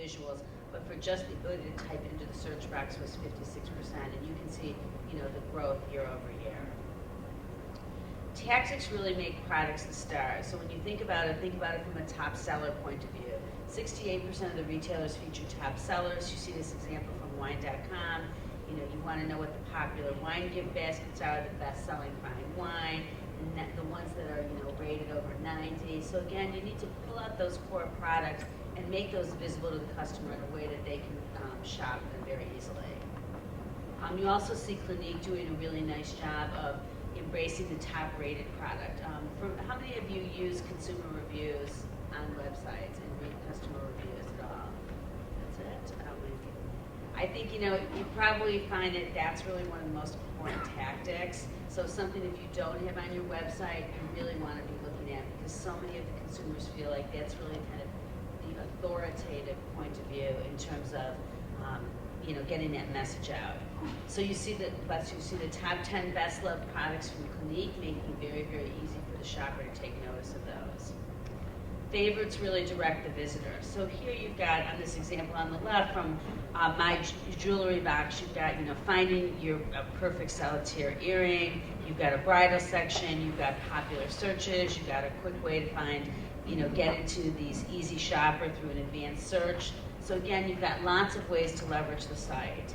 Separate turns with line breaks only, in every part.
visuals, but for just the ability to type into the search box was 56%, and you can see, you know, the growth year over year. Tactics really make products the stars. So when you think about it from a top seller point of view. 68% of the retailers feature top sellers. You see this example from wine.com. You know, you want to know what the popular wine gift baskets are, the best-selling fine wine, and the ones that are, you know, rated over 90. So again, you need to pull out those core products and make those visible to the customer in a way that they can shop them very easily. You also see Clinique doing a really nice job of embracing the top-rated product. How many of you use consumer reviews on websites and read customer reviews at all? That's it? I think, you know, you probably find that that's really one of the most important tactics. So something if you don't have on your website, you really want to be looking at, because so many of the consumers feel like that's really kind of the authoritative point of view in terms of you know, getting that message out. So you see the top 10 best loved products from Clinique, making it very, very easy for the shopper to take notice of those. Favorites really direct the visitor. So here you've got, on this example on the left, from my jewelry box, you've got, you know, finding your perfect solitaire earring, you've got a bridal section, you've got popular searches, you've got a quick way to find, you know, get into these easy shopper through an advanced search. So again, you've got lots of ways to leverage the site.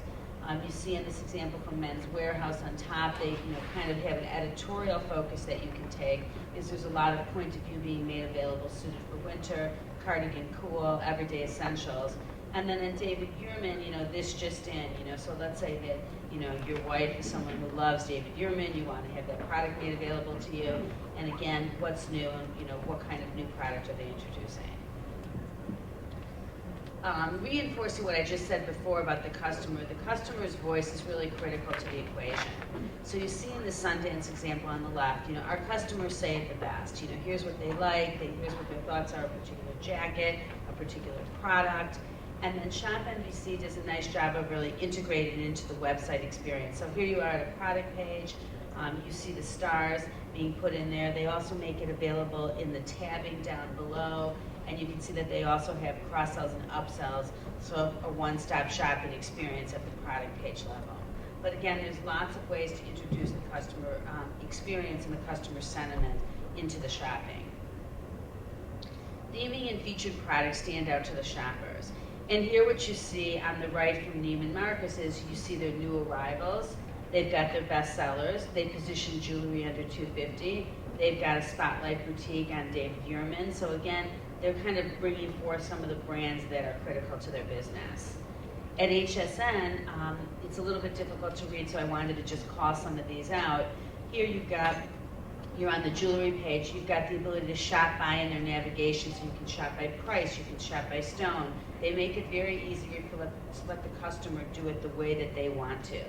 You see in this example from Men's Warehouse on top, they, you know, kind of have an editorial focus that you can take, because there's a lot of point of view being made available suited for winter, cardigan cool, everyday essentials. And then in David Yurman, you know, this just in, you know, so let's say that, you know, your wife is someone who loves David Yurman, you want to have that product made available to you, and again, what's new, and, you know, what kind of new product are they introducing? Reinforcing what I just said before about the customer's voice is really critical to the equation. So you see in the Sundance example on the left, you know, our customers say it the best. You know, here's what they like, here's what their thoughts are, a particular jacket, a particular product. And then Shop NBC does a nice job of really integrating it into the website experience. So here you are at a product page, you see the stars being put in there. They also make it available in the tabbing down below. And you can see that they also have cross-sells and upsells, so a one-stop shopping experience at the product page level. But again, there's lots of ways to introduce the customer experience and the customer sentiment into the shopping. Theming and featured products stand out to the shoppers. And here what you see on the right from Neiman Marcus is you see their new arrivals. They've got their best sellers. They position jewelry under $250. They've got a spotlight boutique on David Yurman. So again, they're kind of bringing forth some of the brands that are critical to their business. At HSN, it's a little bit difficult to read, so I wanted to just call some of these out. Here you're on the jewelry page, you've got the ability to shop by in their navigation, so you can shop by price, you can shop by stone. They make it very easy to let the customer do it the way that they want to.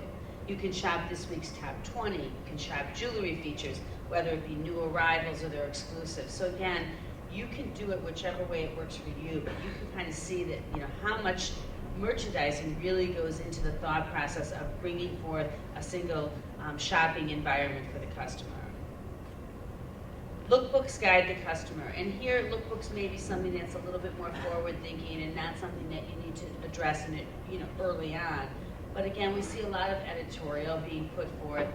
You can shop this week's top 20, you can shop jewelry features, whether it be new arrivals or their exclusives. So again, you can do it whichever way it works for you, but you can kind of see that, you know, how much merchandising really goes into the thought process of bringing forth a single shopping environment for the customer. Lookbooks guide the customer, and here lookbooks may be something that's a little bit more forward thinking and not something that you need to address in it, you know, early on. But again, we see a lot of editorial being put forth.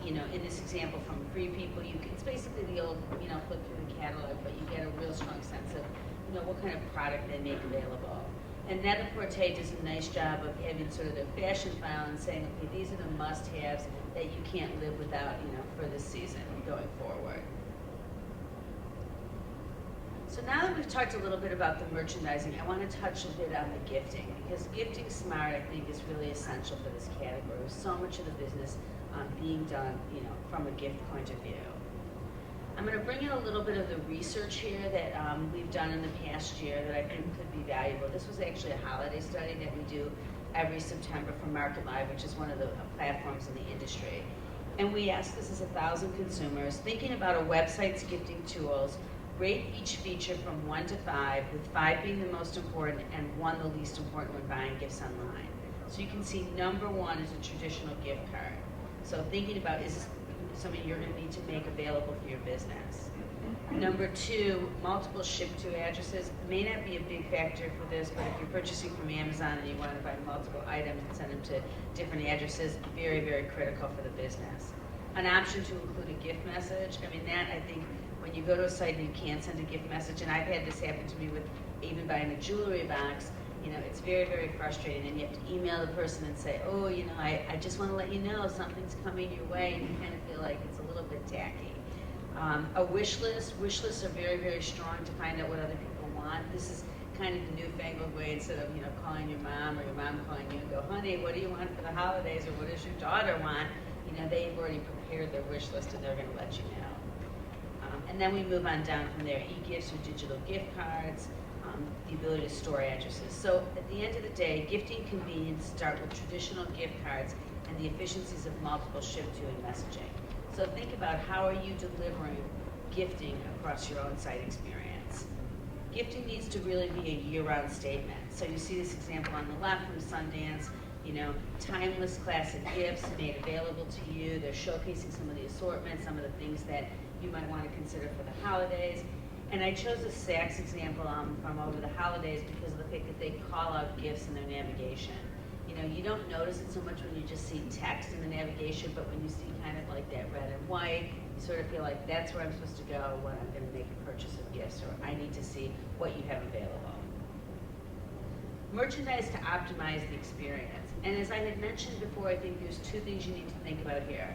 You know, in this example from Free People, it's basically the old, you know, flip through the catalog, but you get a real strong sense of, you know, what kind of product they make available. And Net-a-Porter does a nice job of having sort of their fashion file and saying, okay, these are the must-haves that you can't live without, you know, for this season going forward. So now that we've talked a little bit about the merchandising, I want to touch a bit on the gifting, because gifting smart, I think, is really essential for this category. So much of the business being done, you know, from a gift point of view. I'm going to bring in a little bit of the research here that we've done in the past year that I think could be valuable. This was actually a holiday study that we do every September for Market Live, which is one of the platforms in the industry. And we asked, this is 1,000 consumers, thinking about a website's gifting tools, rate each feature from 1 to 5, with 5 being the most important and 1 the least important when buying gifts online. So you can see number 1 is a traditional gift card. So thinking about, is this something you're going to need to make available for your business? Number two, multiple ship-to addresses may not be a big factor for this, but if you're purchasing from Amazon and you want to buy multiple items and send them to different addresses, very, very critical for the business. An option to include a gift message. I mean, that I think when you go to a site and you can't send a gift message, and I've had this happen to me with even buying a jewelry box, you know, it's very, very frustrating, and you have to email the person and say, oh, you know, I just want to let you know something's coming your way, and you kind of feel like it's a little bit tacky. A wish list. Wish lists are very, very strong to find out what other people want. This is kind of the newfangled way, instead of, you know, calling your mom or your mom calling you and go, honey, what do you want for the holidays, or what does your daughter want? You know, they've already prepared their wish list and they're going to let you know. And then we move on down from there, e-gifts or digital gift cards, the ability to store addresses. So at the end of the day, gifting convenience start with traditional gift cards and the efficiencies of multiple ship-to and messaging. So think about, how are you delivering gifting across your own site experience? Gifting needs to really be a year-round statement. So you see this example on the left from Sundance, you know, timeless classic gifts made available to you. They're showcasing some of the assortment, some of the things that you might want to consider for the holidays. And I chose a Saks example from over the holidays because of the fact that they call out gifts in their navigation. You know, you don't notice it so much when you just see text in the navigation, but when you see kind of like that red and white, you sort of feel like that's where I'm supposed to go when I'm going to make a purchase of gifts, or I need to see what you have available. Merchandise to optimize the experience. And as I had mentioned before, I think there's two things you need to think about here.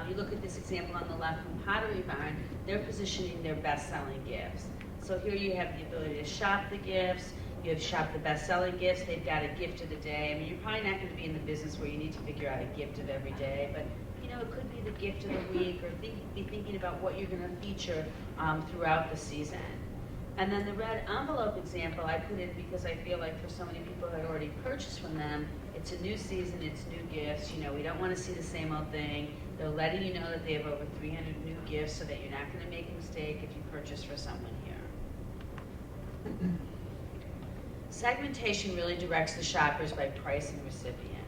You look at this example on the left from Pottery Barn, they're positioning their best-selling gifts. So here you have the ability to shop the gifts, you have shop the best-selling gifts, they've got a gift of the day. I mean, you're probably not going to be in the business where you need to figure out a gift of every day, but you know, it could be the gift of the week, or be thinking about what you're going to feature throughout the season. And then the red envelope example I put in because I feel like for so many people who had already purchased from them, it's a new season, it's new gifts. You know, we don't want to see the same old thing. They're letting you know that they have over 300 new gifts so that you're not going to make a mistake if you purchase for someone here. Segmentation really directs the shoppers by price and recipient.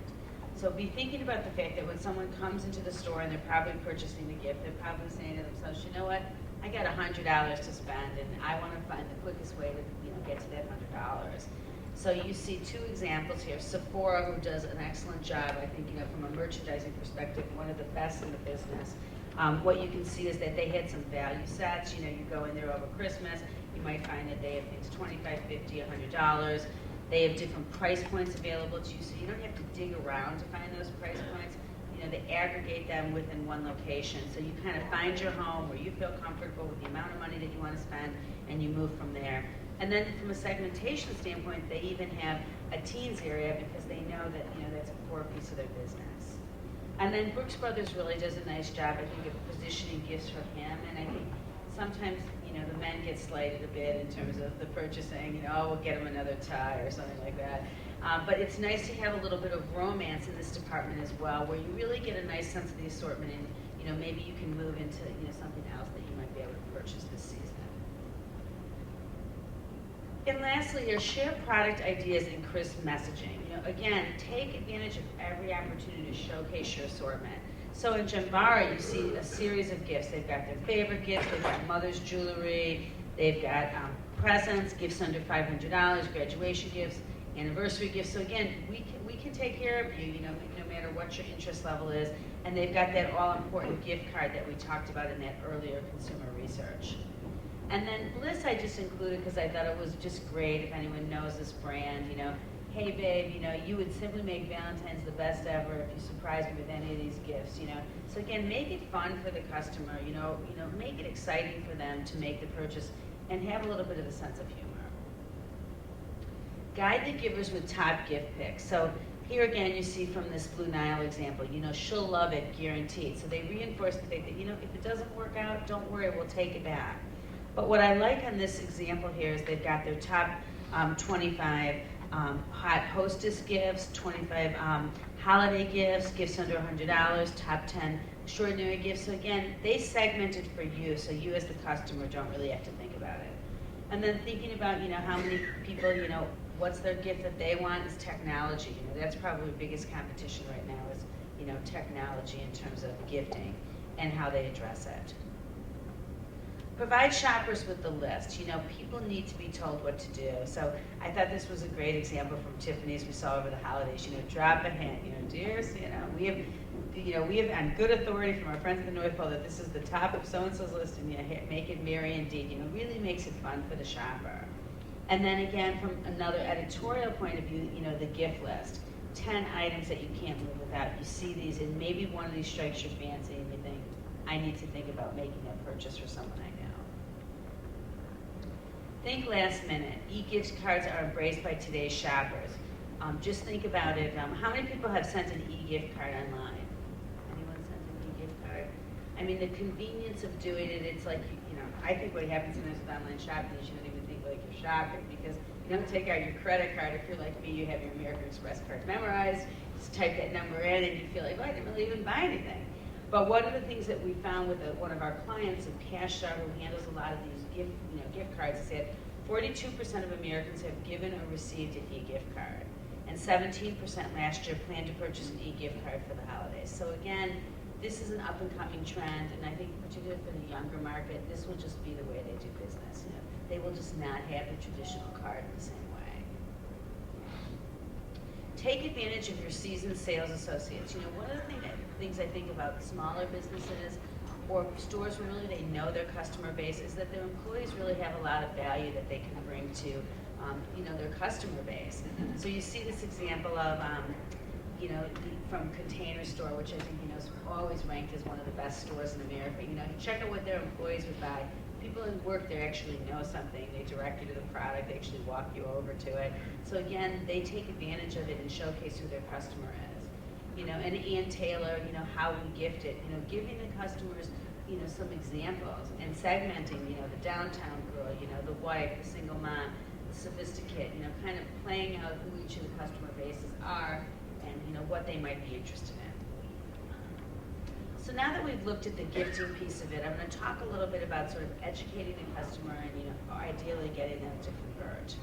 So be thinking about the fact that when someone comes into the store and they're probably purchasing a gift, they're probably saying to themselves, you know what, I got $100 to spend and I want to find the quickest way to get to that $100. So you see two examples here. Sephora, who does an excellent job, I think, from a merchandising perspective, one of the best in the business. What you can see is that they had some value sets. You go in there over Christmas, you might find that they have things $25, $50, $100. They have different price points available to you, so you don't have to dig around to find those price points. They aggregate them within one location. So you kind of find your home where you feel comfortable with the amount of money that you want to spend, and you move from there. And then from a segmentation standpoint, they even have a teens area because they know that that's a core piece of their business. And then Brooks Brothers really does a nice job, I think, of positioning gifts for him. And I think sometimes the men get slighted a bit in terms of the purchasing. Oh, we'll get him another tie or something like that. But it's nice to have a little bit of romance in this department as well, where you really get a nice sense of the assortment, and maybe you can move into something else that you might be able to purchase this season. And lastly, here, share product ideas and crisp messaging. Again, take advantage of every opportunity to showcase your assortment. So in Jambara, you see a series of gifts. They've got their favorite gifts. They've got mother's jewelry. They've got presents, gifts under $500, graduation gifts, anniversary gifts. So again, we can take care of you, no matter what your interest level is. And they've got that all-important gift card that we talked about in that earlier consumer research. And then Bliss I just included because I thought it was just great if anyone knows this brand, hey babe, you would simply make Valentine's the best ever if you surprised me with any of these gifts, So again, make it fun for the customer, make it exciting for them to make the purchase and have a little bit of a sense of humor. Guide the givers with top gift picks. So here again, you see from this Blue Nile example, she'll love it, guaranteed. So they reinforce the fact that, if it doesn't work out, don't worry, we'll take it back. But what I like on this example here is they've got their top 25 hot hostess gifts, 25 holiday gifts, gifts under $100, top 10 extraordinary gifts. So again, they segmented for you, so you as the customer don't really have to think about it. And then thinking about, how many people, what's their gift that they want is technology. That's probably the biggest competition right now is, technology in terms of gifting and how they address it. Provide shoppers with the list. You know, people need to be told what to do. So I thought this was a great example from Tiffany's we saw over the holidays. You know, drop a hint. You know, dears, we have on good authority from our friends at the North Pole that this is the top of so-and-so's list, and make it merry indeed. You know, really makes it fun for the shopper. And then again, from another editorial point of view, you know, the gift list. 10 items that you can't live without. You see these, and maybe one of these strikes your fancy, and you think, I need to think about making that purchase for someone I know. Think last minute. E-gift cards are embraced by today's shoppers. Just think about it. How many people have sent an e-gift card online? Anyone sent an e-gift card? I mean, the convenience of doing it, it's like, you know, I think what happens sometimes with online shopping is you don't even think like you're shopping, because you don't take out your credit card. If you're like me, you have your American Express card memorized, just type that number in, and you feel like, oh, I didn't really even buy anything. But one of the things that we found with one of our clients, a cash shopper who handles a lot of these gift cards, is that 42% of Americans have given or received an e-gift card, and 17% last year planned to purchase an e-gift card for the holidays. So again, this is an up-and-coming trend, and I think particularly for the younger market, this will just be the way they do business. You know, they will just not have the traditional card in the same way. Take advantage of your seasoned sales associates. You know, one of the things I think about smaller businesses or stores where really they know their customer base is that their employees really have a lot of value that they can bring to, their customer base. So you see this example of, from Container Store, which I think, is always ranked as one of the best stores in America. You know, you check out what their employees would buy. People in work there actually know something. They direct you to the product. They actually walk you over to it. So again, they take advantage of it and showcase who their customer is. You know, and Ann Taylor, how we gift it. You know, giving the customers, some examples and segmenting. The downtown girl. The wife, the single mom, the sophisticate. Kind of playing out who each of the customer bases are, and what they might be interested in. So now that we've looked at the gifting piece of it, I'm going to talk a little bit about sort of educating the customer and ideally getting them to convert.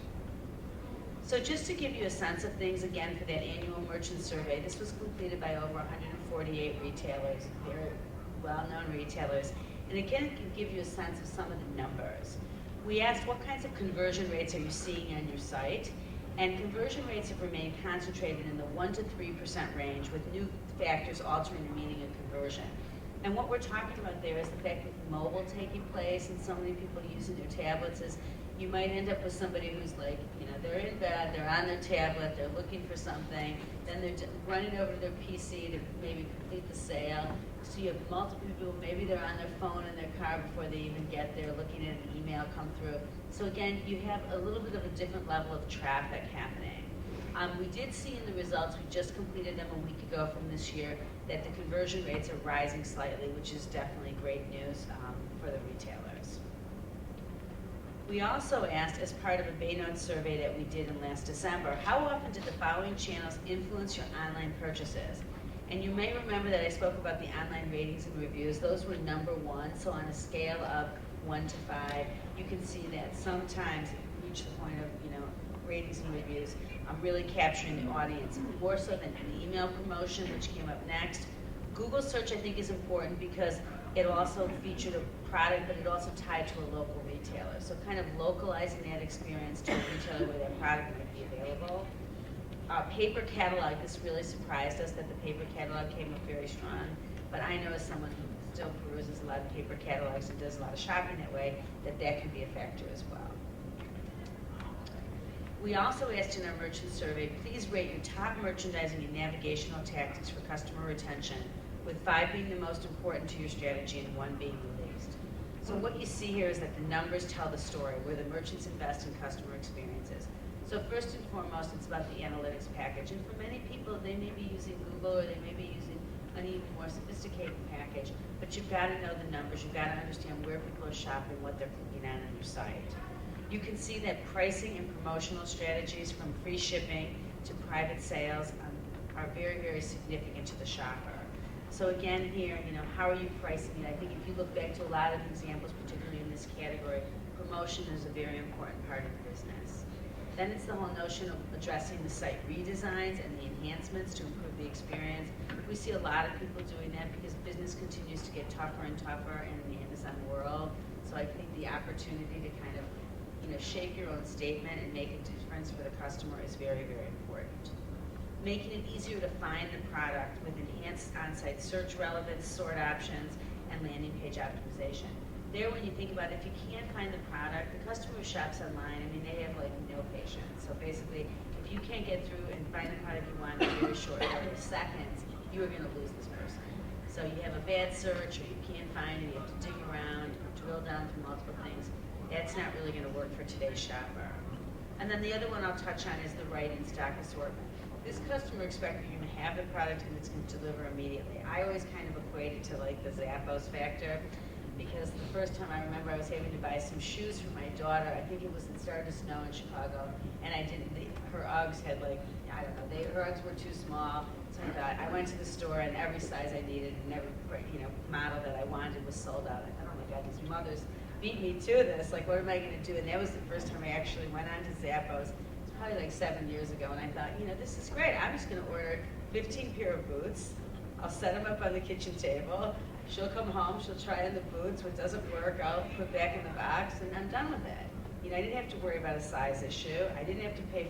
So just to give you a sense of things, again, for that annual merchant survey, this was completed by over 148 retailers, very well-known retailers, and again, it can give you a sense of some of the numbers. We asked what kinds of conversion rates are you seeing on your site, and conversion rates have remained concentrated in the 1% to 3% range, with new factors altering the meaning of conversion. And what we're talking about there is the fact that mobile taking place and so many people using their tablets is you might end up with somebody who's like, they're in bed, they're on their tablet, they're looking for something, then they're running over to their PC to maybe complete the sale. So you have multiple people, maybe they're on their phone in their car before they even get there, looking at an email come through. So again, you have a little bit of a different level of traffic happening. We did see in the results, we just completed them a week ago from this year, that the conversion rates are rising slightly, which is definitely great news for the retailers. We also asked, as part of a Baynote survey that we did in last December, how often did the following channels influence your online purchases? And you may remember that I spoke about the online ratings and reviews. Those were number one, so on a scale of 1 to 5, you can see that sometimes it reached the point of, ratings and reviews. I'm really capturing the audience, more so than an email promotion, which came up next. Google search, I think, is important because it also featured a product, but it also tied to a local retailer. So kind of localizing that experience to a retailer where that product might be available. Paper catalog, this really surprised us that the paper catalog came up very strong. But I know as someone who still peruses a lot of paper catalogs and does a lot of shopping that way, that can be a factor as well. We also asked in our merchant survey, please rate your top merchandising and navigational tactics for customer retention, with 5 being the most important to your strategy and 1 being the least. So what you see here is that the numbers tell the story, where the merchants invest in customer experiences. So first and foremost, it's about the analytics package. And for many people, they may be using Google or they may be using an even more sophisticated package, but you've got to know the numbers. You've got to understand where people are shopping, what they're clicking on your site. You can see that pricing and promotional strategies, from free shipping to private sales, are very, very significant to the shopper. So again here, how are you pricing it? I think if you look back to a lot of examples, particularly in this category, promotion is a very important part of the business. Then it's the whole notion of addressing the site redesigns and the enhancements to improve the experience. We see a lot of people doing that because business continues to get tougher and tougher in the Amazon world. So I think the opportunity to kind of, shape your own statement and make a difference for the customer is very, very important. Making it easier to find the product with enhanced on-site search relevance, sort options, and landing page optimization. There, when you think about it, if you can't find the product, the customer who shops online, they have like no patience. So basically, if you can't get through and find the product you want in very short seconds, you are going to lose this person. So you have a bad search, or you can't find it, you have to dig around, drill down through multiple things. That's not really going to work for today's shopper. And then the other one I'll touch on is the right in-stock assortment. This customer expects you're going to have the product and it's going to deliver immediately. I always kind of equate it to like the Zappos factor, because the first time I remember I was having to buy some shoes for my daughter. I think it started to snow in Chicago, and her Uggs had her Uggs were too small. So I went to the store and every size I needed and every model that I wanted was sold out. I thought, oh my God, these mothers beat me to this. Like, what am I going to do? And that was the first time I actually went on to Zappos. It's probably like 7 years ago, and I thought, this is great. I'm just going to order 15 pair of boots. I'll set them up on the kitchen table. She'll come home, she'll try on the boots. What doesn't work, I'll put back in the box, and I'm done with it. I didn't have to worry about a size issue. I didn't have to pay,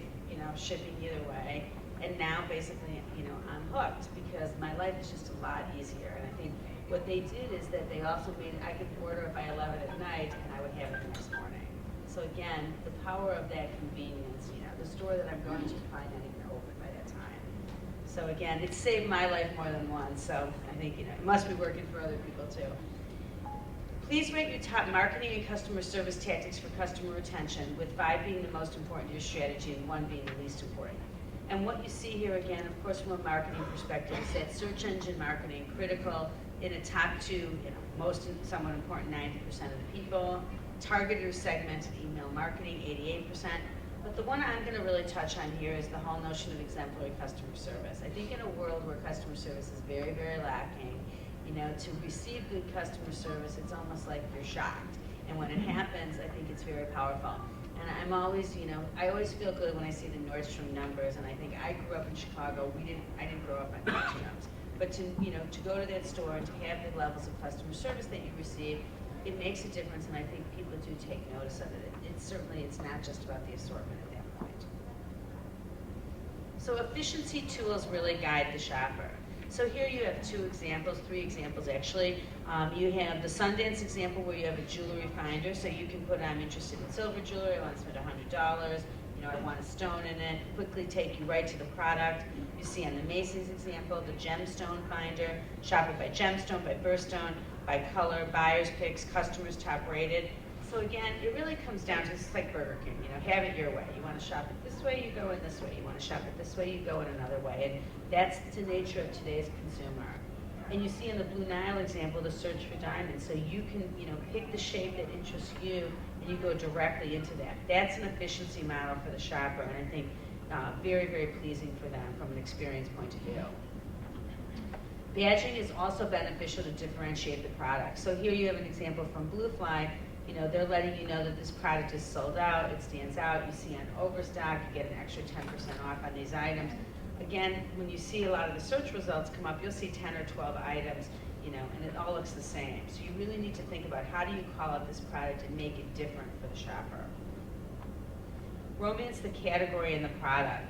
shipping either way. And now, basically, I'm hooked because my life is just a lot easier. And I think what they did is that they also made I could order it by 11 at night, and I would have it the next morning. So again, the power of that convenience. The store that I'm going to is probably not even open by that time. So again, it's saved my life more than once. So I think it must be working for other people too. Please rate your top marketing and customer service tactics for customer retention, with 5 being the most important to your strategy and 1 being the least important. And what you see here again, of course, from a marketing perspective, is that search engine marketing critical in a top 2, most somewhat important, 90% of the people. Targeted or segmented email marketing, 88%. But the one I'm going to really touch on here is the whole notion of exemplary customer service. I think in a world where customer service is very, very lacking, to receive good customer service, it's almost like you're shocked. And when it happens, I think it's very powerful. And I'm always, I always feel good when I see the Nordstrom numbers. And I think I grew up in Chicago. I didn't grow up on Nordstroms. But to go to that store and to have the levels of customer service that you receive, it makes a difference, and I think people do take notice of it. It's not just about the assortment at that point. So efficiency tools really guide the shopper. So here you have 3 examples actually. You have the Sundance example where you have a jewelry finder, so you can put, I'm interested in silver jewelry, I want to spend $100, I want a stone in it, quickly take you right to the product. You see on the Macy's example, the gemstone finder, shop it by gemstone, by birthstone, by color, buyer's picks, customers top rated. So again, it really comes down to, it's like Burger King, have it your way. You want to shop it this way, you go in this way. You want to shop it this way, you go in another way. And that's the nature of today's consumer. And you see in the Blue Nile example, the search for diamonds. So you can, pick the shape that interests you, and you go directly into that. That's an efficiency model for the shopper, and I think very, very pleasing for them from an experience point of view. Badging is also beneficial to differentiate the product. So here you have an example from Bluefly. They're letting you know that this product is sold out, it stands out. You see on Overstock, you get an extra 10% off on these items. Again, when you see a lot of the search results come up, you'll see 10 or 12 items, and it all looks the same. So you really need to think about how do you call out this product and make it different for the shopper. Romance the category and the product.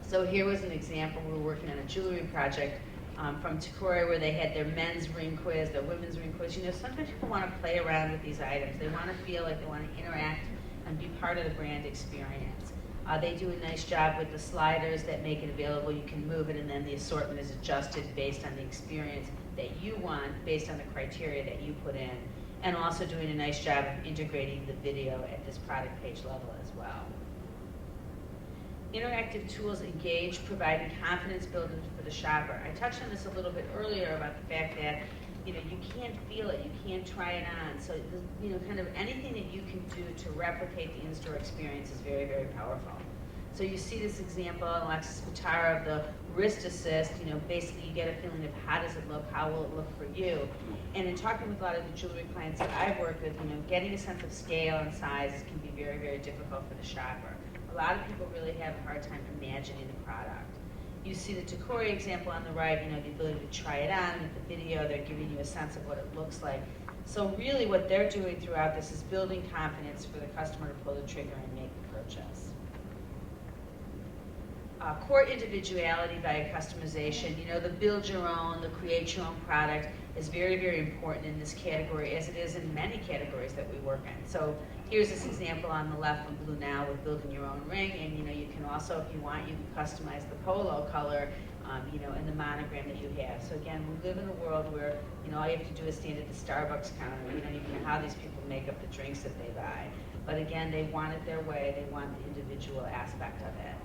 So here was an example. We were working on a jewelry project from Takori where they had their men's ring quiz, their women's ring quiz. Sometimes people want to play around with these items. They want to feel like they want to interact and be part of the brand experience. They do a nice job with the sliders that make it available. You can move it, and then the assortment is adjusted based on the experience that you want, based on the criteria that you put in, and also doing a nice job of integrating the video at this product page level as well. Interactive tools engage, providing confidence building for the shopper. I touched on this a little bit earlier about the fact that you can't feel it, you can't try it on. So kind of anything that you can do to replicate the in-store experience is very, very powerful. So you see this example, Alexis Pitara, of the wrist assist. Basically you get a feeling of how does it look, how will it look for you. And in talking with a lot of the jewelry clients that I've worked with, getting a sense of scale and size can be very, very difficult for the shopper. A lot of people really have a hard time imagining the product. You see the Takori example on the right, the ability to try it on with the video. They're giving you a sense of what it looks like. So really what they're doing throughout this is building confidence for the customer to pull the trigger and make the purchase. Core individuality via customization. The build your own, the create your own product is very, very important in this category, as it is in many categories that we work in. So here's this example on the left from Blue Now with building your own ring, and you can also, if you want, you can customize the polo color, and the monogram that you have. So again, we live in a world where, all you have to do is stand at the Starbucks counter. You know how these people make up the drinks that they buy. But again, they want it their way. They want the individual aspect of it.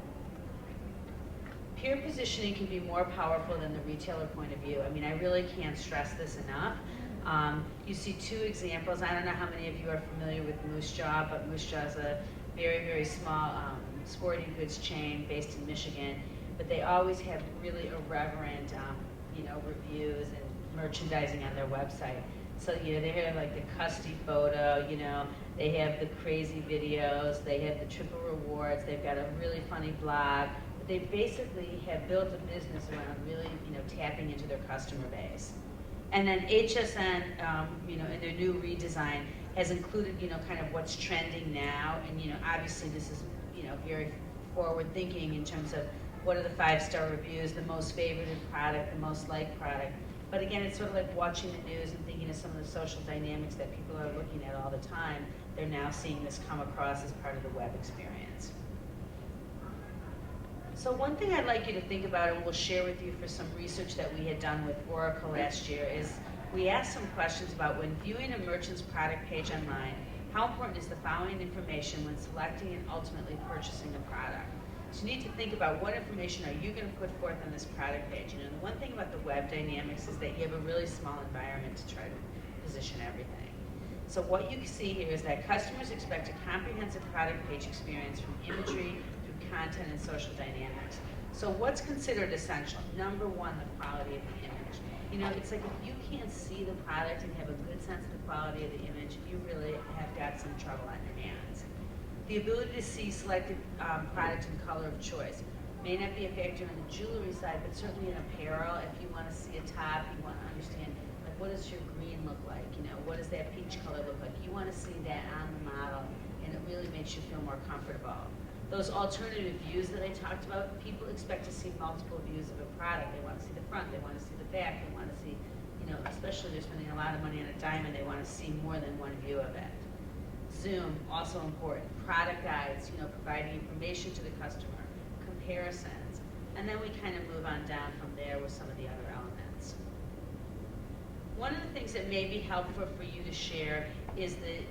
Peer positioning can be more powerful than the retailer point of view. I really can't stress this enough. You see two examples. I don't know how many of you are familiar with Moose Jaw, but Moose Jaw is a very, very small sporting goods chain based in Michigan. But they always have really irreverent, reviews and merchandising on their website. So, they have like the custy photo, they have the crazy videos, they have the triple rewards, they've got a really funny blog. They basically have built a business around really, tapping into their customer base. And then HSN, in their new redesign has included, kind of what's trending now. And, obviously this is, very forward thinking in terms of what are the 5-star reviews, the most favorited product, the most liked product. But again, it's sort of like watching the news and thinking of some of the social dynamics that people are looking at all the time. They're now seeing this come across as part of the web experience. So one thing I'd like you to think about, and we'll share with you for some research that we had done with Oracle last year, is we asked some questions about when viewing a merchant's product page online, how important is the following information when selecting and ultimately purchasing a product? So you need to think about what information are you going to put forth on this product page. The one thing about the web dynamics is that you have a really small environment to try to position everything. So what you see here is that customers expect a comprehensive product page experience from imagery through content and social dynamics. So what's considered essential? Number one, the quality of the image. It's like if you can't see the product and have a good sense of the quality of the image, you really have got some trouble on your hands. The ability to see selected product and color of choice may not be a factor on the jewelry side, but certainly in apparel, if you want to see a top, you want to understand, like, what does your green look like? What does that peach color look like? You want to see that on the model, and it really makes you feel more comfortable. Those alternative views that I talked about, people expect to see multiple views of a product. They want to see the front, they want to see the back, they want to see, especially if they're spending a lot of money on a diamond, they want to see more than one view of it. Zoom, also important. Product guides, providing information to the customer, comparisons, and then we kind of move on down from there with some of the other elements. One of the things that may be helpful for you to share is that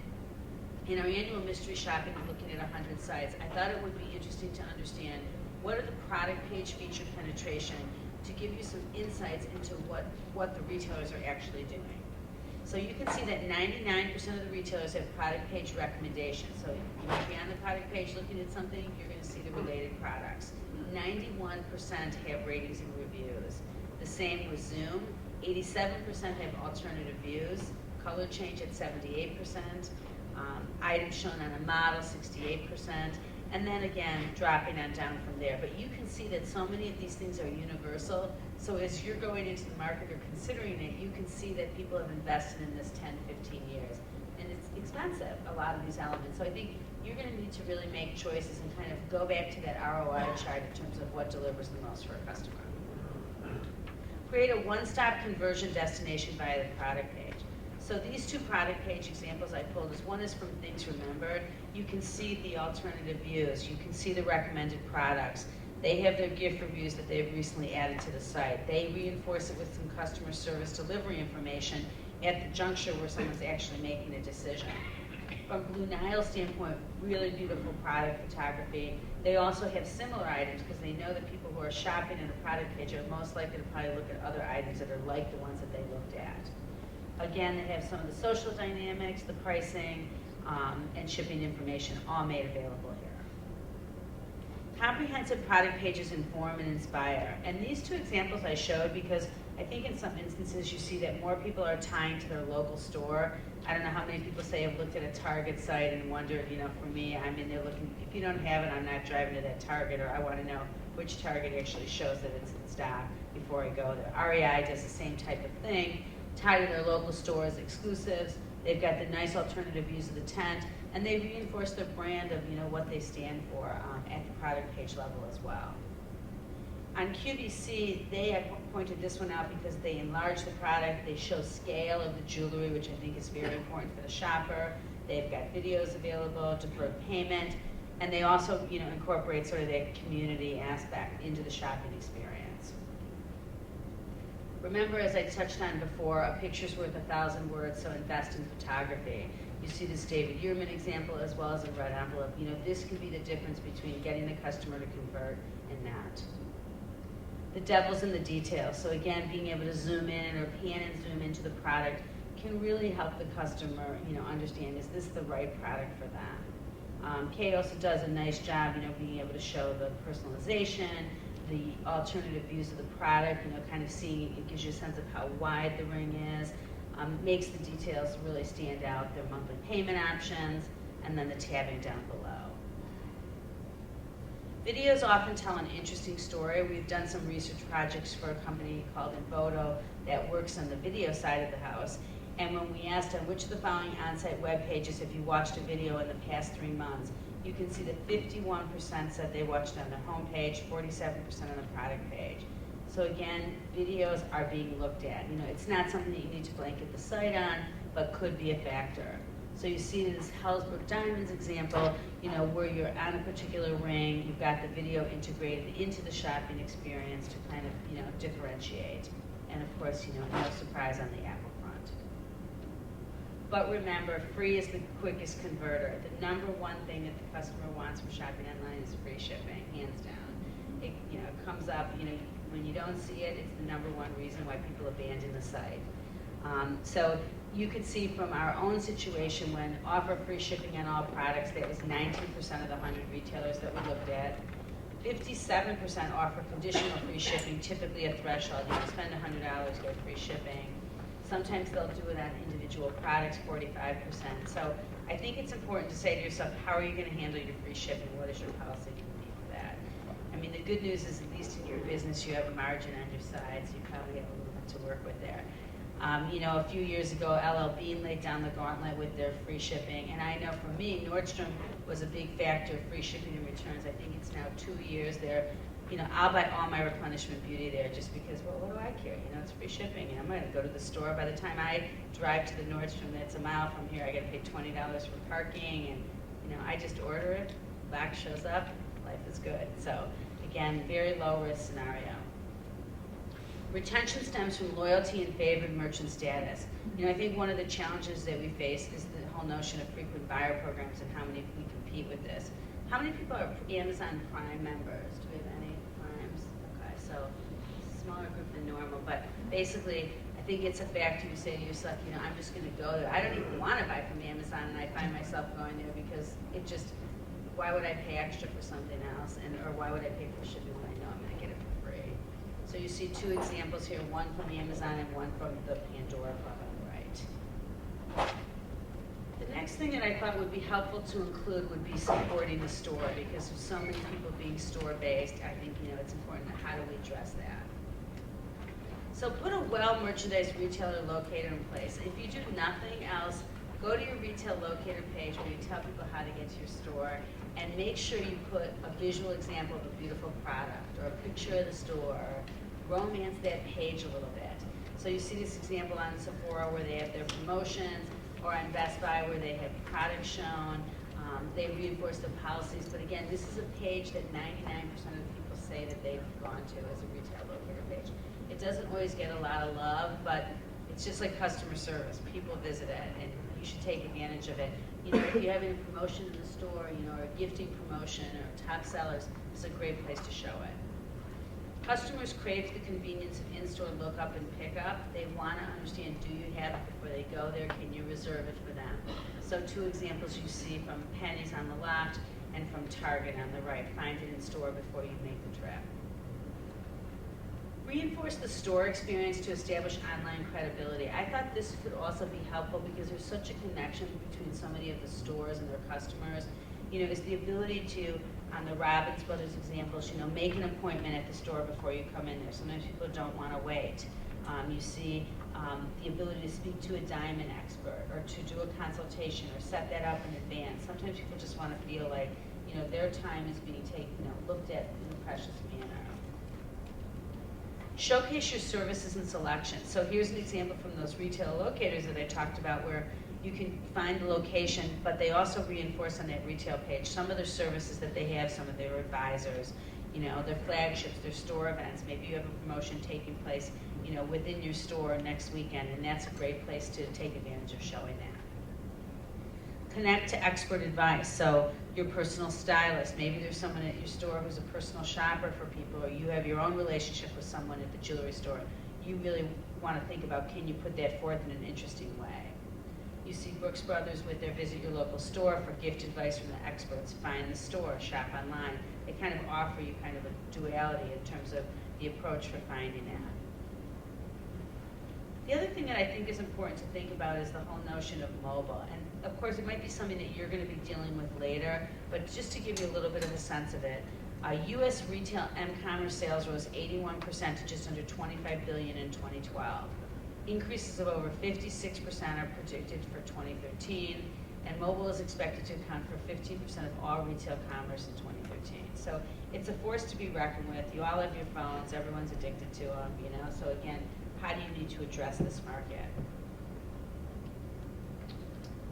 in our annual mystery shopping, looking at 100 sites, I thought it would be interesting to understand what are the product page feature penetration to give you some insights into what the retailers are actually doing. So you can see that 99% of the retailers have product page recommendations. So you might be on the product page looking at something, you're going to see the related products. 91% have ratings and reviews. The same with Zoom. 87% have alternative views. Color change at 78%. Items shown on a model, 68%. And then again, dropping on down from there. But you can see that so many of these things are universal. So as you're going into the market or considering it, you can see that people have invested in this 10, 15 years. And it's expensive, a lot of these elements. So I think you're going to need to really make choices and kind of go back to that ROI chart in terms of what delivers the most for a customer. Create a one-stop conversion destination via the product page. So these two product page examples I pulled is one is from Things Remembered. You can see the alternative views. You can see the recommended products. They have their gift reviews that they've recently added to the site. They reinforce it with some customer service delivery information at the juncture where someone's actually making a decision. From Blue Nile standpoint, really beautiful product photography. They also have similar items because they know that people who are shopping in the product page are most likely to probably look at other items that are like the ones that they looked at. Again, they have some of the social dynamics, the pricing, and shipping information all made available here. Comprehensive product pages inform and inspire. And these two examples I showed because I think in some instances you see that more people are tying to their local store. I don't know how many people say have looked at a Target site and wondered, for me, I'm in there looking, if you don't have it, I'm not driving to that Target, or I want to know which Target actually shows that it's in stock before I go there. REI does the same type of thing. tie to their local stores, exclusives. They've got the nice alternative views of the tent, and they reinforce their brand of what they stand for at the product page level as well. On QVC, they have pointed this one out because they enlarge the product, they show scale of the jewelry, which I think is very important for the shopper. They've got videos available, deferred payment, and they also incorporate sort of that community aspect into the shopping experience. Remember, as I touched on before, a picture's worth 1,000 words, so invest in photography. You see this David Yurman example as well as a red envelope. This can be the difference between getting the customer to convert and not. The devil's in the details. So again, being able to zoom in or pan and zoom into the product can really help the customer, understand, is this the right product for them? Kay also does a nice job, being able to show the personalization, the alternative views of the product, kind of seeing, it gives you a sense of how wide the ring is, makes the details really stand out, their monthly payment options, and then the tabbing down below. Videos often tell an interesting story. We've done some research projects for a company called Invoto that works on the video side of the house. And when we asked them which of the following on-site web pages have you watched a video in the past 3 months, you can see that 51% said they watched on their homepage, 47% on the product page. So again, videos are being looked at. It's not something that you need to blanket the site on, but could be a factor. So you see this Hellsbrook Diamonds example, where you're on a particular ring, you've got the video integrated into the shopping experience to kind of, differentiate. And of course, no surprise on the Apple front. But remember, free is the quickest converter. The number one thing that the customer wants from shopping online is free shipping, hands down. It comes up, when you don't see it, it's the number one reason why people abandon the site. So you could see from our own situation when offer free shipping on all products, that was 19% of the 100 retailers that we looked at. 57% offer conditional free shipping, typically a threshold. Spend $100, get free shipping. Sometimes they'll do it on individual products, 45%. So I think it's important to say to yourself, how are you going to handle your free shipping? What is your policy going to be for that? I mean, the good news is, at least in your business, you have a margin on your side, so you probably have a little bit to work with there. A few years ago, LL Bean laid down the gauntlet with their free shipping, and I know for me, Nordstrom was a big factor of free shipping and returns. I think it's now 2 years there. I'll buy all my replenishment beauty there just because, well, what do I care? It's free shipping, and I'm going to go to the store. By the time I drive to the Nordstrom, that's a mile from here, I got to pay $20 for parking, and I just order it, box shows up, life is good. So again, very low risk scenario. Retention stems from loyalty and favored merchant status. I think one of the challenges that we face is the whole notion of frequent buyer programs and how many we compete with this. How many people are Amazon Prime members? Do we have any Primes? Okay, so smaller group than normal, but basically, I think it's a factor. You say to yourself, I'm just going to go there. I don't even want to buy from Amazon, and I find myself going there because why would I pay extra for something else, or why would I pay for shipping when I know I'm going to get it for free? So you see two examples here, one from Amazon and one from the Pandora Club on the right. The next thing that I thought would be helpful to include would be supporting the store, because with so many people being store-based, I think it's important. How do we address that? So put a well-merchandised retailer locator in place. If you do nothing else, go to your retail locator page where you tell people how to get to your store, and make sure you put a visual example of a beautiful product or a picture of the store. Romance that page a little bit. So you see this example on Sephora where they have their promotions, or on Best Buy where they have products shown. They reinforce the policies, but again, this is a page that 99% of the people say that they've gone to as a retail locator page. It doesn't always get a lot of love, but it's just like customer service. People visit it, and you should take advantage of it. If you have any promotion in the store, or a gifting promotion or top sellers, it's a great place to show it. Customers crave the convenience of in-store lookup and pickup. They want to understand, do you have it before they go there? Can you reserve it for them? So two examples you see from Penny's on the left and from Target on the right. Find it in store before you make the trip. Reinforce the store experience to establish online credibility. I thought this could also be helpful because there's such a connection between so many of the stores and their customers. Is the ability to, on the Robbins Brothers examples, make an appointment at the store before you come in there. Sometimes people don't want to wait. You see the ability to speak to a diamond expert or to do a consultation or set that up in advance. Sometimes people just want to feel like, their time is being looked at in a precious manner. Showcase your services and selections. So here's an example from those retail locators that I talked about where you can find the location, but they also reinforce on that retail page some of their services that they have, some of their advisors, their flagships, their store events. Maybe you have a promotion taking place, within your store next weekend, and that's a great place to take advantage of showing that. Connect to expert advice. So your personal stylist, maybe there's someone at your store who's a personal shopper for people, or you have your own relationship with someone at the jewelry store. You really want to think about, can you put that forth in an interesting way? You see Brooks Brothers with their visit your local store for gift advice from the experts, find the store, shop online. They kind of offer you kind of a duality in terms of the approach for finding that. The other thing that I think is important to think about is the whole notion of mobile. And of course, it might be something that you're going to be dealing with later, but just to give you a little bit of a sense of it, U.S. retail m-commerce sales rose 81% to just under $25 billion in 2012. Increases of over 56% are predicted for 2013, and mobile is expected to account for 15% of all retail commerce in 2013. So it's a force to be reckoned with. You all have your phones, everyone's addicted to them, so again, how do you need to address this market?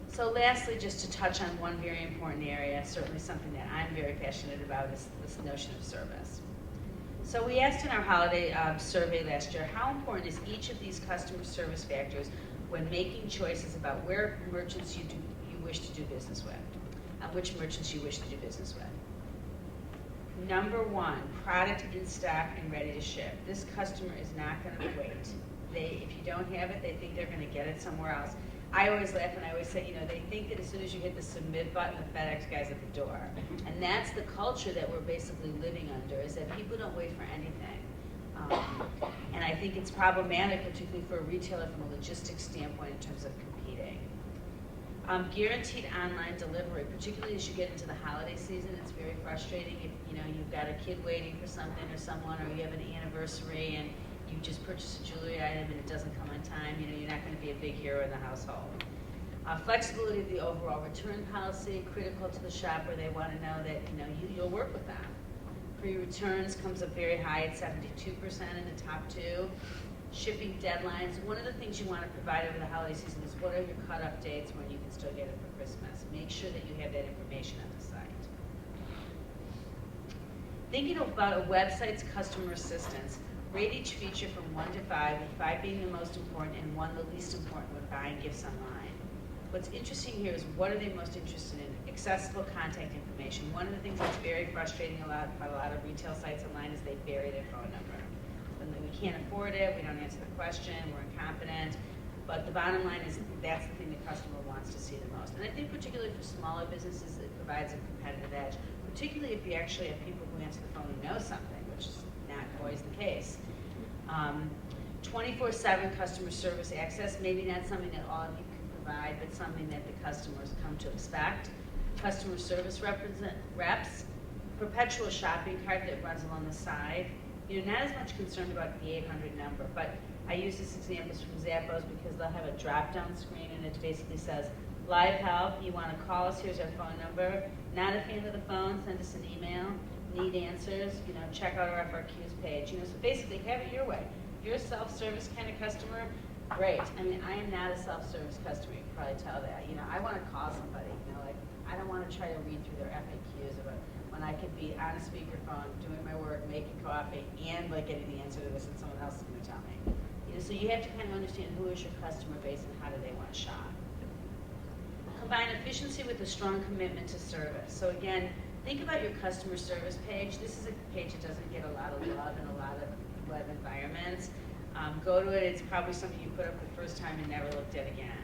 So lastly, just to touch on one very important area, certainly something that I'm very passionate about, is this notion of service. So we asked in our holiday survey last year, how important is each of these customer service factors when making choices about where merchants you wish to do business with, and which merchants you wish to do business with? Number one, product in stock and ready to ship. This customer is not going to wait. If you don't have it, they think they're going to get it somewhere else. I always laugh and I always say, they think that as soon as you hit the submit button, the FedEx guy's at the door. And that's the culture that we're basically living under, is that people don't wait for anything. And I think it's problematic, particularly for a retailer from a logistics standpoint in terms of competing. Guaranteed online delivery, particularly as you get into the holiday season, it's very frustrating if you've got a kid waiting for something or someone, or you have an anniversary and you just purchased a jewelry item and it doesn't come on time. You're not going to be a big hero in the household. Flexibility of the overall return policy, critical to the shopper. They want to know that you'll work with them. Free returns comes up very high at 72% in the top two. Shipping deadlines. One of the things you want to provide over the holiday season is what are your cut-off dates when you can still get it for Christmas. Make sure that you have that information on the site. Thinking about a website's customer assistance, rate each feature from 1 to 5, with 5 being the most important and 1 the least important when buying gifts online. What's interesting here is what are they most interested in? Accessible contact information. One of the things that's very frustrating about a lot of retail sites online is they bury their phone number. We can't afford it, we don't answer the question, we're incompetent, but the bottom line is that's the thing the customer wants to see the most. And I think particularly for smaller businesses, it provides a competitive edge, particularly if you actually have people who answer the phone who know something, which is not always the case. 24/7 customer service access, maybe not something that all of you can provide, but something that the customers come to expect. Customer service reps, perpetual shopping cart that runs along the side. Not as much concerned about the 800 number, but I use this example from Zappos because they'll have a drop-down screen and it basically says, live help, you want to call us, here's our phone number. Not a fan of the phone, send us an email. Need answers, check out our FRQs page. So basically have it your way. If you're a self-service kind of customer, great. I mean, I am not a self-service customer, you can probably tell that. I want to call somebody, I don't want to try to read through their FAQs about when I could be on a speakerphone, doing my work, making coffee, and getting the answer to this that someone else is going to tell me. So you have to kind of understand who is your customer base and how do they want to shop. Combine efficiency with a strong commitment to service. So again, think about your customer service page. This is a page that doesn't get a lot of love in a lot of web environments. Go to it, it's probably something you put up the first time and never looked at again.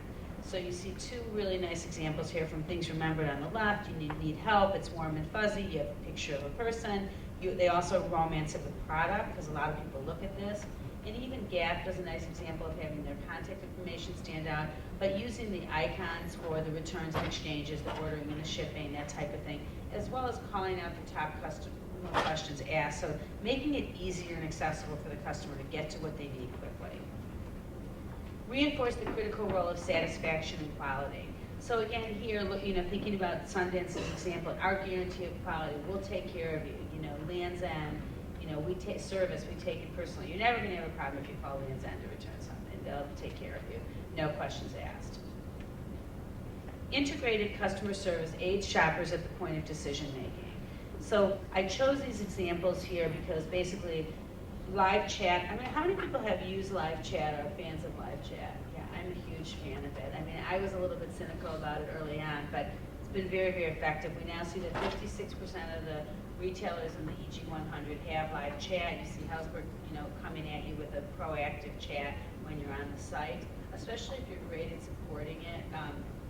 So you see 2 really nice examples here from things remembered on the left. You need help, it's warm and fuzzy, you have a picture of a person. They also romance it with product because a lot of people look at this. And even Gap does a nice example of having their contact information stand out, but using the icons for the returns and exchanges, the ordering and the shipping, that type of thing, as well as calling out the top customer questions asked. So making it easier and accessible for the customer to get to what they need quickly. Reinforce the critical role of satisfaction and quality. So again, here, thinking about Sundance's example, our guarantee of quality, we'll take care of you. Land's End, we take service, we take it personally. You're never going to have a problem if you call Land's End to return something. They'll take care of you, no questions asked. Integrated customer service aids shoppers at the point of decision making. So I chose these examples here because basically live chat, how many people have used live chat or are fans of live chat? Yeah, I'm a huge fan of it. I was a little bit cynical about it early on, but it's been very, very effective. We now see that 56% of the retailers in the EG 100 have live chat. You see Houseburg, coming at you with a proactive chat when you're on the site, especially if you're great at supporting it.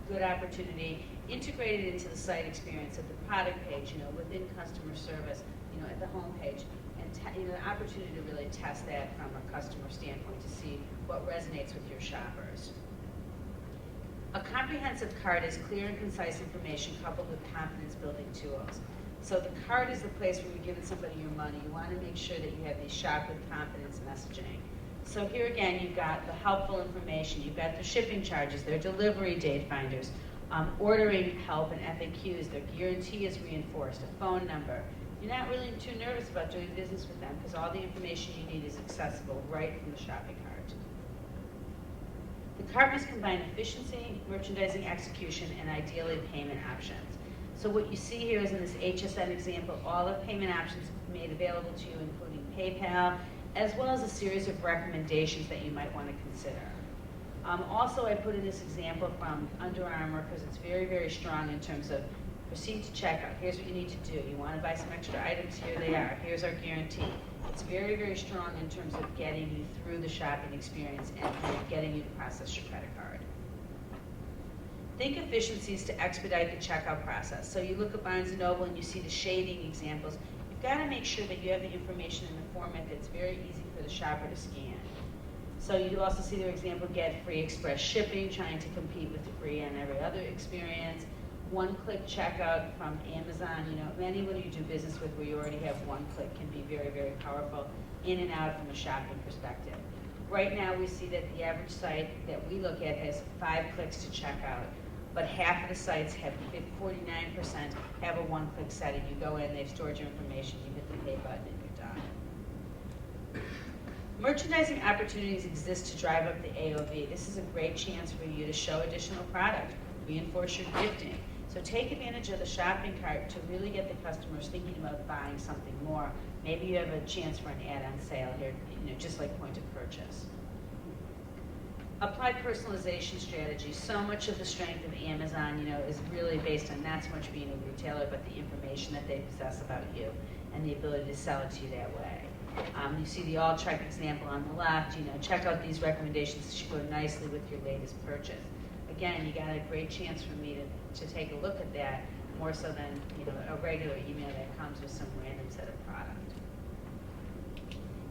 Good opportunity, integrated into the site experience at the product page, within customer service, at the home page, and the opportunity to really test that from a customer standpoint to see what resonates with your shoppers. A comprehensive cart is clear and concise information coupled with confidence building tools. So the cart is the place where you're giving somebody your money. You want to make sure that you have these shop with confidence messaging. So here again, you've got the helpful information. You've got the shipping charges, their delivery date finders, ordering help and FAQs. Their guarantee is reinforced, a phone number. You're not really too nervous about doing business with them because all the information you need is accessible right from the shopping cart. The cart must combine efficiency, merchandising execution, and ideally payment options. So what you see here is in this HSN example, all the payment options made available to you, including PayPal, as well as a series of recommendations that you might want to consider. Also, I put in this example from Under Armour because it's very, very strong in terms of proceed to checkout. Here's what you need to do. You want to buy some extra items, here they are. Here's our guarantee. It's very, very strong in terms of getting you through the shopping experience and getting you to process your credit card. Think efficiencies to expedite the checkout process. So you look at Barnes & Noble and you see the shading examples. You've got to make sure that you have the information in the format that's very easy for the shopper to scan. So you also see their example, get free express shipping, trying to compete with free on every other experience. One-click checkout from Amazon. Anyone you do business with where you already have one click can be very, very powerful in and out from a shopping perspective. Right now we see that the average site that we look at has 5 clicks to check out, but half of the sites have 49% have a one-click setting. You go in, they've stored your information, you hit the pay button, and you're done. Merchandising opportunities exist to drive up the AOV. This is a great chance for you to show additional product, reinforce your gifting. So take advantage of the shopping cart to really get the customers thinking about buying something more. Maybe you have a chance for an add-on sale here, just like point of purchase. Apply personalization strategies. So much of the strength of Amazon, is really based on not so much being a retailer, but the information that they possess about you and the ability to sell it to you that way. You see the all-check example on the left. Check out these recommendations that should go nicely with your latest purchase. Again, you got a great chance for me to take a look at that, more so than a regular email that comes with some random set of product.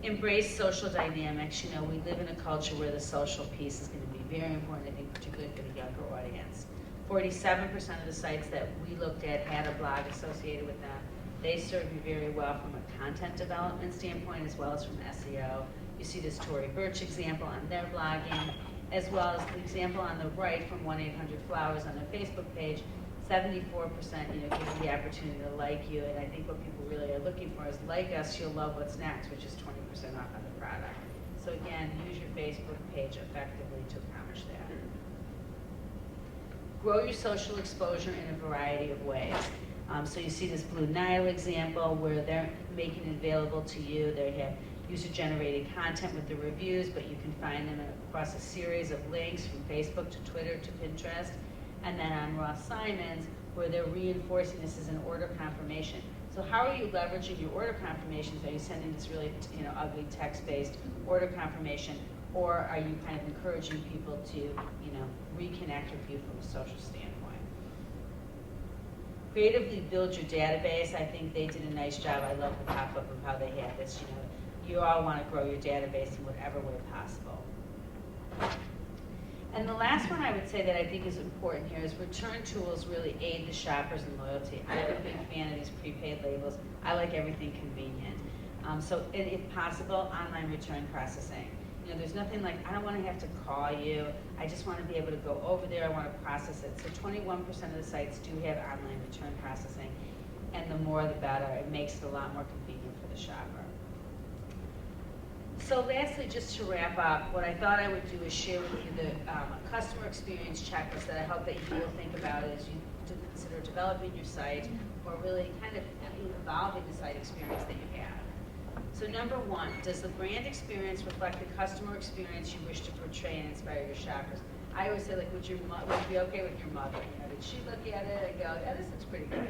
Embrace social dynamics. We live in a culture where the social piece is going to be very important, I think, particularly for the younger audience. 47% of the sites that we looked at had a blog associated with them. They serve you very well from a content development standpoint as well as from SEO. You see this Tory Burch example on their blogging, as well as the example on the right from 1-800-Flowers on their Facebook page. 74% give you the opportunity to like you, and I think what people really are looking for is like us, you'll love what's next, which is 20% off on the product. So again, use your Facebook page effectively to accomplish that. Grow your social exposure in a variety of ways. So you see this Blue Nile example where they're making it available to you. They have user-generated content with the reviews, but you can find them across a series of links from Facebook to Twitter to Pinterest. And then on Ross Simon's, where they're reinforcing this as an order confirmation. So how are you leveraging your order confirmations? Are you sending this really ugly text-based order confirmation, or are you kind of encouraging people to reconnect with you from a social standpoint? Creatively build your database. I think they did a nice job. I love the pop-up of how they had this. You all want to grow your database in whatever way possible. And the last one I would say that I think is important here is return tools really aid the shoppers in loyalty. I'm a big fan of these prepaid labels. I like everything convenient. So if possible, online return processing. You know, there's nothing like, I don't want to have to call you. I just want to be able to go over there. I want to process it. So 21% of the sites do have online return processing, and the more the better. It makes it a lot more convenient for the shopper. So lastly, just to wrap up, what I thought I would do is share with you the customer experience checklist that I hope that you will think about as you consider developing your site or really kind of evolving the site experience that you have. So number one, does the brand experience reflect the customer experience you wish to portray and inspire your shoppers? I always say, like, would you be okay with your mother? You know, did she look at it and go, yeah, this looks pretty good?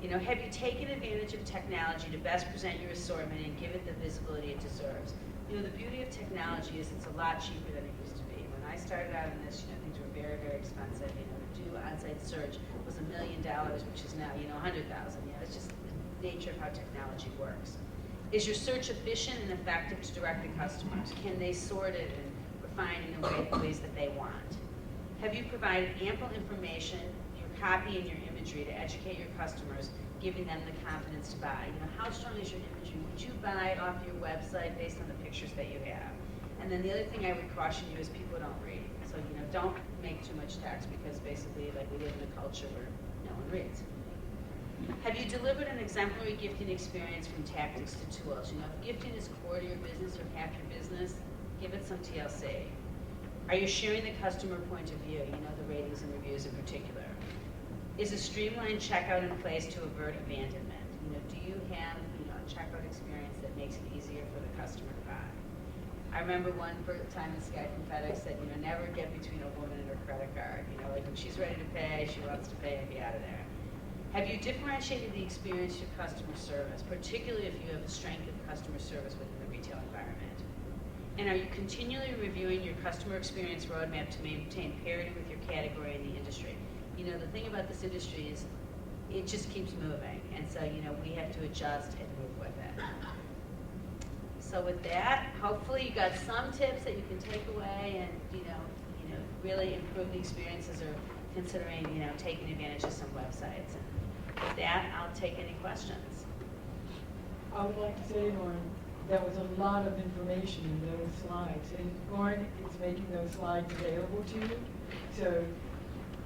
You know, have you taken advantage of technology to best present your assortment and give it the visibility it deserves? You know, the beauty of technology is it's a lot cheaper than it used to be. When I started out in this, you know, things were very, very expensive. You know, to do on-site search was $1 million, which is now, you know, 100,000. You know, it's just the nature of how technology works. Is your search efficient and effective to direct the customers? Can they sort it and refine in the ways that they want? Have you provided ample information, your copy and your imagery to educate your customers, giving them the confidence to buy? You know, how strong is your imagery? Would you buy off your website based on the pictures that you have? And then the other thing I would caution you is people don't read. So, you know, don't make too much text because basically, like, we live in a culture where no one reads. Have you delivered an exemplary gifting experience from tactics to tools? You know, if gifting is core to your business or half your business, give it some TLC. Are you sharing the customer point of view? You know, the ratings and reviews in particular. Is a streamlined checkout in place to avert abandonment? You know, do you have, you know, a checkout experience that makes it easier for the customer to buy? I remember one time this guy from FedEx said, you know, never get between a woman and her credit card. You know, like when she's ready to pay, she wants to pay and be out of there. Have you differentiated the experience to customer service, particularly if you have a strength of customer service within the retail environment? And are you continually reviewing your customer experience roadmap to maintain parity with your category in the industry? You know, the thing about this industry is it just keeps moving, and so, you know, we have to adjust and move with it. So with that, hopefully you got some tips that you can take away and, you know, really improve the experiences or considering, you know, taking advantage of some websites. And with that, I'll take any questions.
I would like to say, Lauren, that was a lot of information in those slides. And Lauren is making those slides available to you. So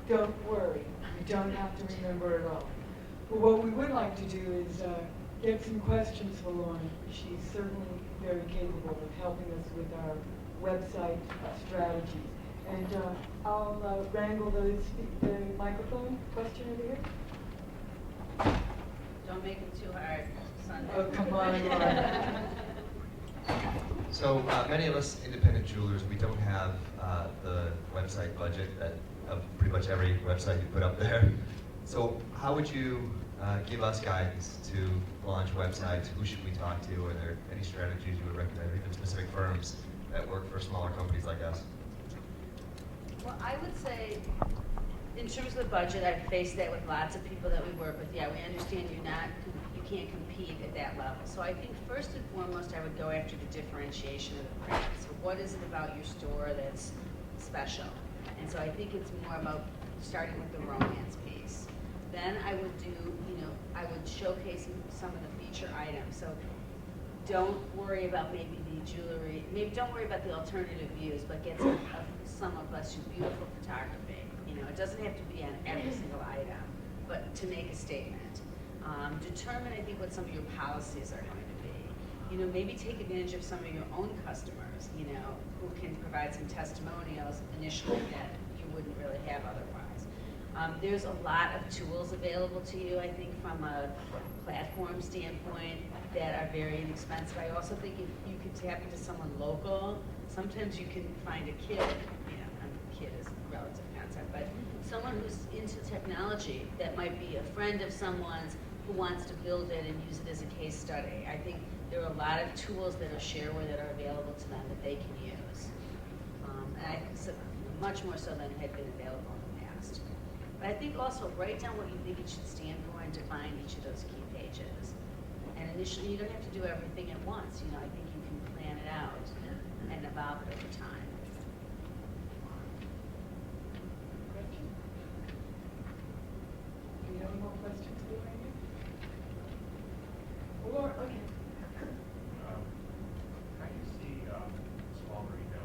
don't worry. You don't have to remember it all. But what we would like to do is get some questions for Lauren. She's certainly very capable of helping us with our website strategies. And I'll wrangle the microphone question over here.
Don't make it too hard, Sunday.
Oh, come on, Lauren.
So many of us independent jewelers, we don't have the website budget of pretty much every website you put up there. So how would you give us guidance to launch websites? Who should we talk to? Are there any strategies you would recommend, or even specific firms that work for smaller companies like us?
Well, I would say, in terms of the budget, I've faced that with lots of people that we work with. Yeah, we understand you can't compete at that level. So I think first and foremost, I would go after the differentiation of the brand. So what is it about your store that's special? And so I think it's more about starting with the romance piece. Then I would do, I would showcase some of the feature items. So don't worry about maybe the jewelry, don't worry about the alternative views, but get some of us beautiful photography. It doesn't have to be on every single item, but to make a statement. Determine, I think, what some of your policies are going to be. Maybe take advantage of some of your own customers, who can provide some testimonials initially that you wouldn't really have otherwise. There's a lot of tools available to you, I think, from a platform standpoint that are very inexpensive. I also think if you could tap into someone local, sometimes you can find a kid, a kid is a relative concept, but someone who's into technology that might be a friend of someone's who wants to build it and use it as a case study. I think there are a lot of tools that are shareware that are available to them that they can use. And I think much more so than had been available in the past. But I think also write down what you think it should stand for and define each of those key pages. And initially, you don't have to do everything at once. I think you can plan it out and evolve it over time.
Do you have any more questions for Randy? Or, okay.
How do you see small retailers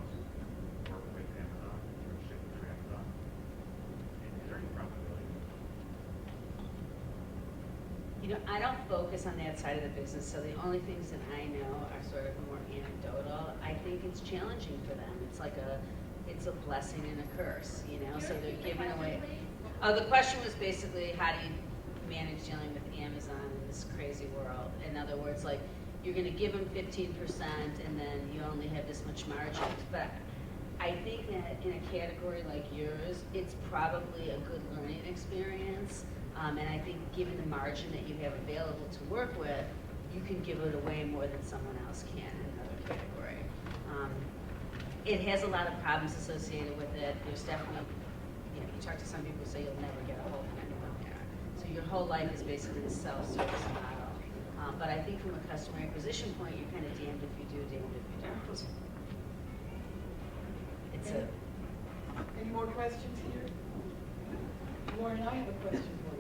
You know, I don't focus on that side of the business, so the only things that I know are sort of more anecdotal. I think it's challenging for them. It's a blessing and a curse, you know, so they're giving away. Oh, the question was basically, how do you manage dealing with Amazon in this crazy world? In other words, like, you're gonna give them 15% and then you only have this much margin. But I think that in a category like yours, it's probably a good learning experience. And I think given the margin that you have available to work with, you can give it away more than someone else can in another category. It has a lot of problems associated with it. There's definitely, you know, you talk to some people who say you'll never get a hold of anyone there. So your whole life is basically a self-service model. But I think from a customer acquisition point, you're kind of damned if you do, damned if you don't. It's a.
Any more questions here? Lauren, I have a question for you.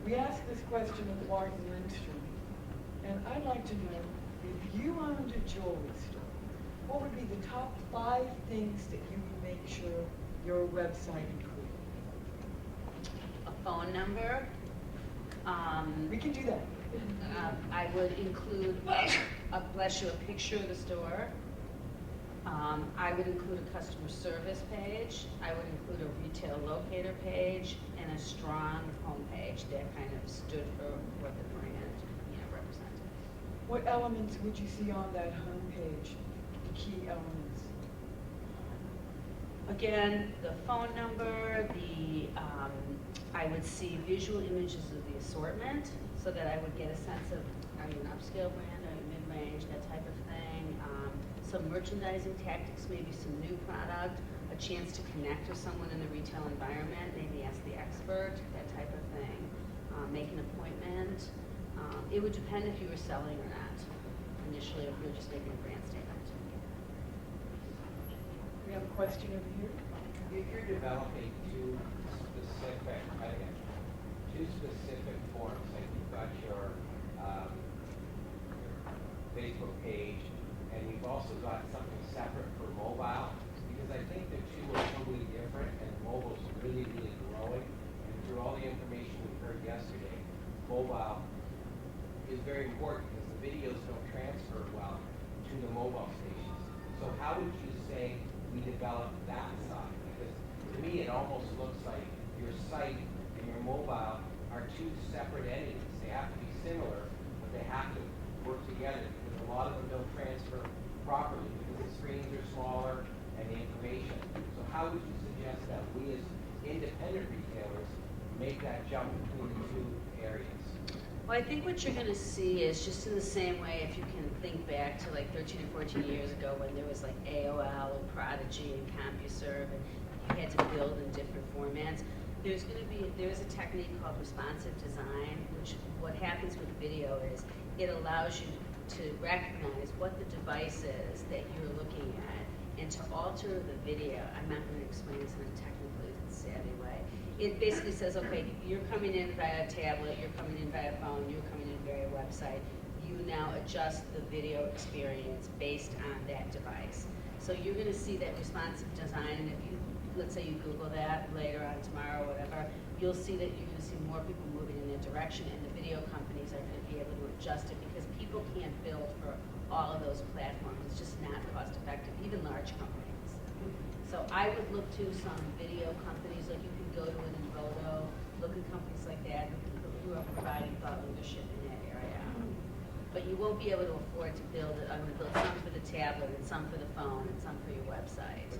We asked this question of Martin Lindstrom, and I'd like to know, if you owned a jewelry store, what would be the top 5 things that you would make sure your website included?
A phone number.
We can do that.
I would include, bless you, a picture of the store. I would include a customer service page. I would include a retail locator page and a strong home page that kind of stood for what the brand, you know, represented.
What elements would you see on that home page, the key elements?
Again, the phone number, I would see visual images of the assortment so that I would get a sense of, are you an upscale brand, are you mid-range, that type of thing. Some merchandising tactics, maybe some new product, a chance to connect with someone in the retail environment, maybe ask the expert, that type of thing. Make an appointment. It would depend if you were selling or not. Initially, if you were just making a brand statement.
We have a question over here.
If you're developing two specific forms, like you've got your Facebook page, and you've also got something separate for mobile, because I think the two are totally different, and mobile's really, really growing. And through all the information we heard yesterday, mobile is very important because the videos don't transfer well to the mobile stations. So how would you say we develop that side? Because to me, it almost looks like your site and your mobile are two separate entities. They have to be similar, but they have to work together, because a lot of them don't transfer properly because the screens are smaller and the information. So how would you suggest that we as independent retailers make that jump between the two areas?
Well, I think what you're going to see is just in the same way, if you can think back to like 13 or 14 years ago when there was like AOL and Prodigy and CompuServe, and you had to build in different formats. There's a technique called responsive design, which what happens with video is it allows you to recognize what the device is that you're looking at and to alter the video. I'm not going to explain this in a technically savvy way. It basically says, okay, you're coming in via tablet, you're coming in via phone, you're coming in via website. You now adjust the video experience based on that device. So you're going to see that responsive design, and if you, let's say you Google that later on tomorrow or whatever, you'll see that you're going to see more people moving in that direction, and the video companies are going to be able to adjust it because people can't build for all of those platforms. It's just not cost effective, even large companies. So I would look to some video companies, like you can go to an Envoto, look at companies like that who are providing thought leadership in that area. But you won't be able to afford to build it. I'm going to build some for the tablet and some for the phone and some for your website.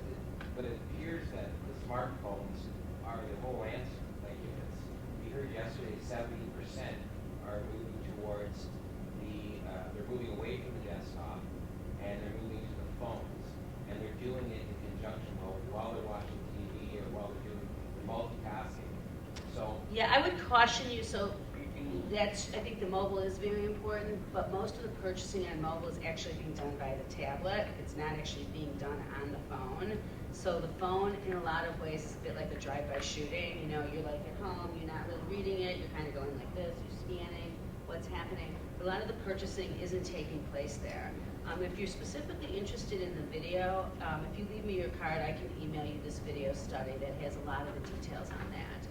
But it appears that the smartphones are the whole answer. Like if it's, we heard yesterday, 70% are moving towards they're moving away from the desktop and they're moving to the phones, and they're doing it in conjunction mode while they're watching TV or while they're doing the multitasking. So
yeah, I would caution you. So I think the mobile is very important, but most of the purchasing on mobile is actually being done by the tablet. It's not actually being done on the phone. So the phone, in a lot of ways, is a bit like a drive-by shooting. You know, you're like at home, you're not really reading it, you're kind of going like this, you're scanning what's happening. A lot of the purchasing isn't taking place there. If you're specifically interested in the video, if you leave me your card, I can email you this video study that has a lot of the details on that.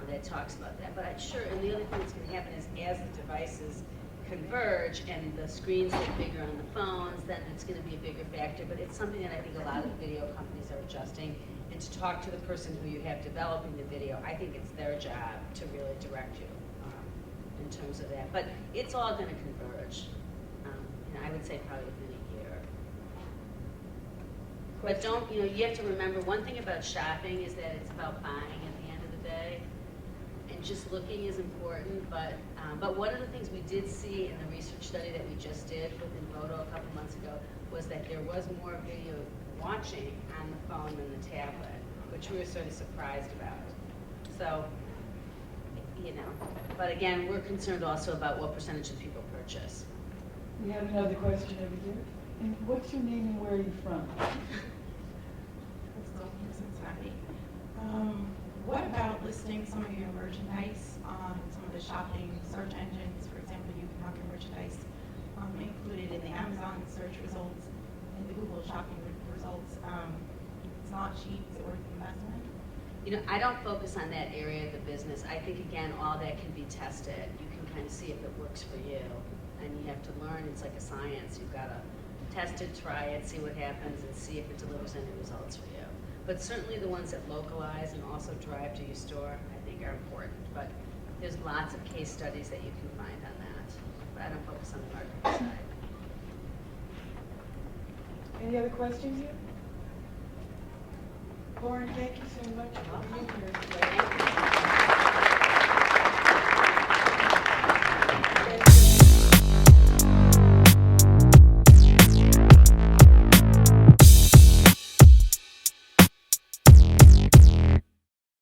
that talks about that. But and the other thing that's going to happen is as the devices converge and the screens get bigger on the phones, then it's going to be a bigger factor. But it's something that I think a lot of the video companies are adjusting. And to talk to the person who you have developing the video, I think it's their job to really direct you in terms of that. But it's all going to converge. And I would say probably within a year. But don't, you have to remember, one thing about shopping is that it's about buying at the end of the day. And just looking is important, but one of the things we did see in the research study that we just did within Photo a couple months ago was that there was more video watching on the phone than the tablet, which we were sort of surprised about. So, but again, we're concerned also about what percentage of people purchase.
We have another question over here. And what's your name and where are you from?
Crystal from Cincinnati. What about listing some of your merchandise on some of the shopping search engines? For example, you can have your merchandise included in the Amazon search results and the Google shopping results. It's not cheap, is it worth the investment?
I don't focus on that area of the business. I think, again, all that can be tested. You can kind of see if it works for you. And you have to learn, it's like a science. You've got to test it, try it, see what happens, and see if it delivers any results for you. But certainly the ones that localize and also drive to your store, I think are important. But there's lots of case studies that you can find on that. But I don't focus on the marketing side.
Any other questions here? Lauren, thank you so much for being here today.